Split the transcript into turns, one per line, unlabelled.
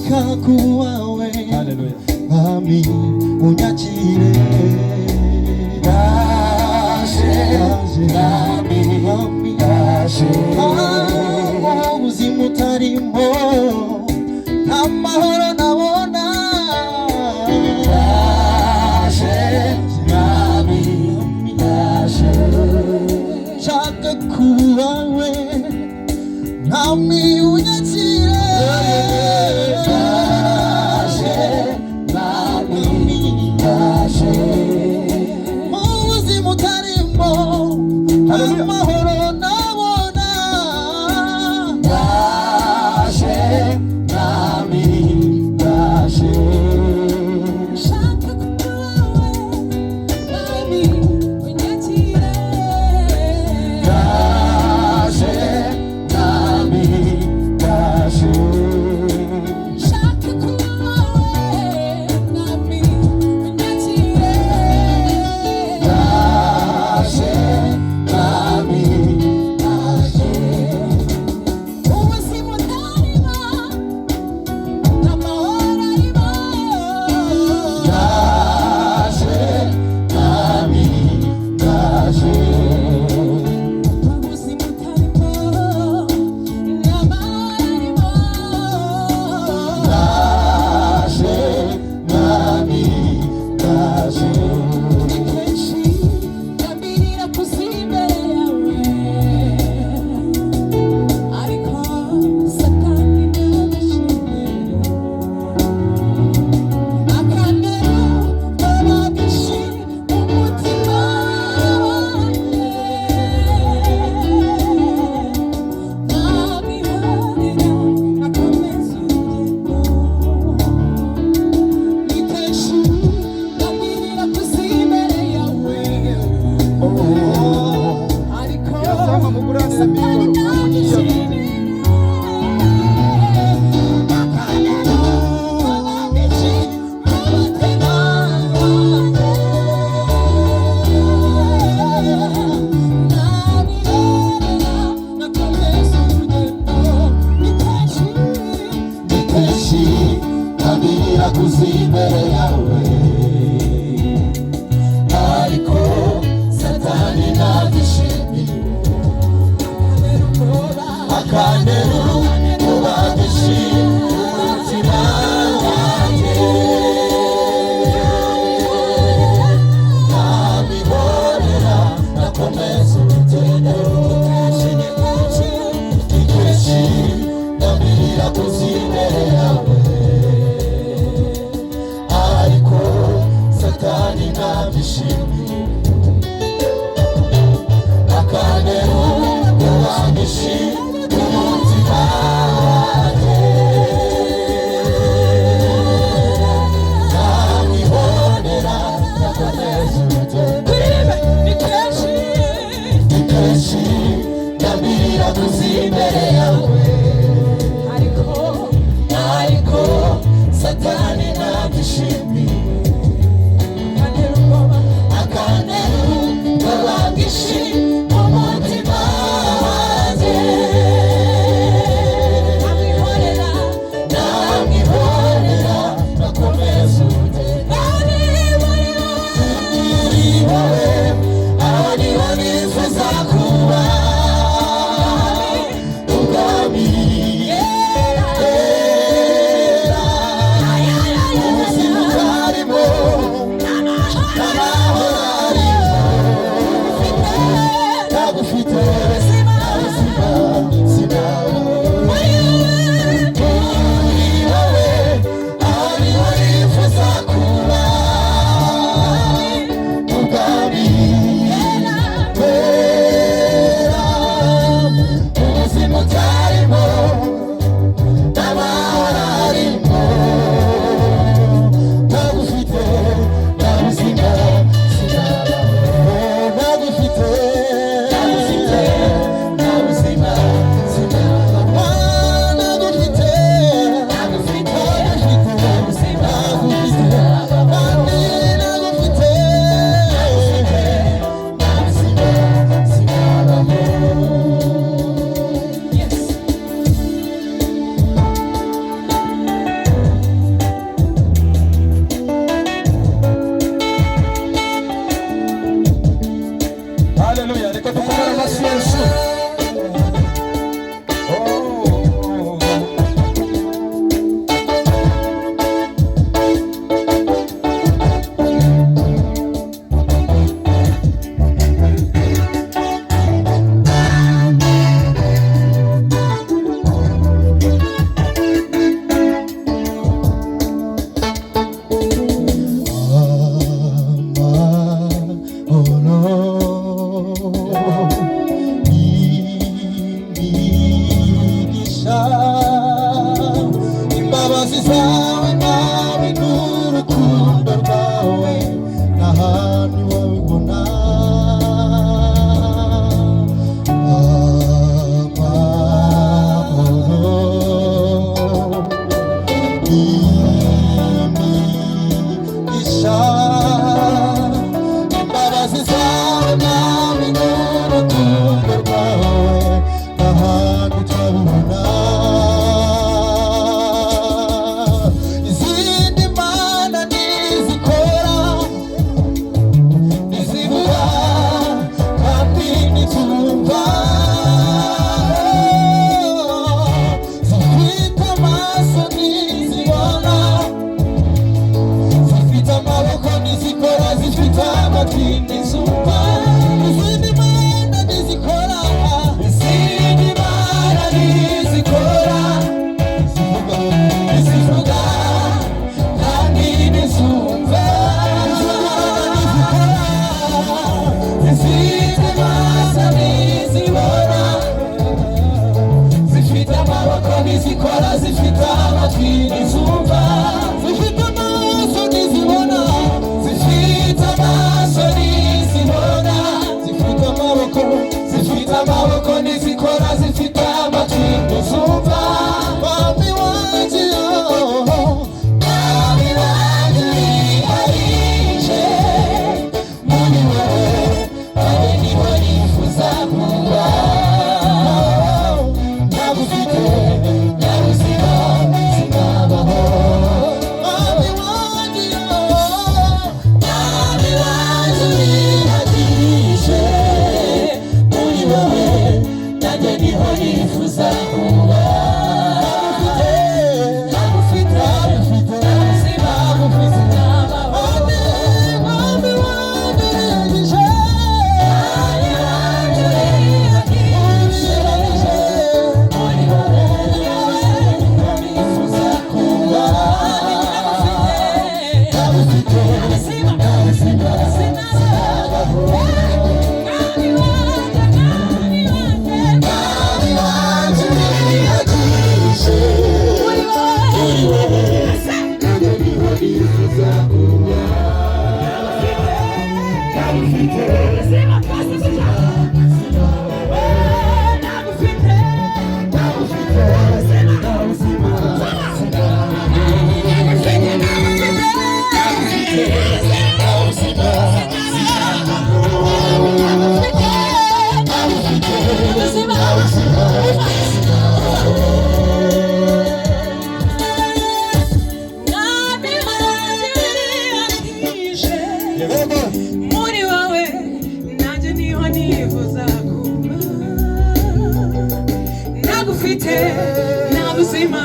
Shaka kuwawe Mwami unyakire ubuzima utarimo nta mahoro nabona shaka kuwawe Mwami unyakire ubuzima utarimo amahoro nabona shaka kuwawe Mwami unyakire shaka kuwawe Mwami unyakire ubuzima utarimo amahoro arimo ubuzima utarimo amahoro imbere yawe ariko satani nagishimiye akandera ubagishi umutima wanjye nabihorera nakomeza urugendo ikenshi ndabirira kuza imbere yawe Satani nabishimiye akandera ubagishi umutima wanjye nabihorera nakomeza urugendo ikenshi ndabirira kuza imbere yawe ariko Satani nabishimiye
amashyi Yesu.
Imbabazi zawe nawe n'urukundo rwawe n'ahandi wabibona amahoro n'imigisha. Imbabazi zawe nawe n'urukundo rwawe n'ahandi twabibona.
Zikora zifite amatwi n'izumva, zifite amaso n'izibona, zifite amaso n'izibona, zifite amaboko n'izikora, zifite amatwi n'izumva. Mwami wanjye Mwami wanjye urihagije, muri wowe kandi niho nifuza kuba. Ntagufite muri wowe nanjye niho nifuza kuba. Ntagufite nta buzima.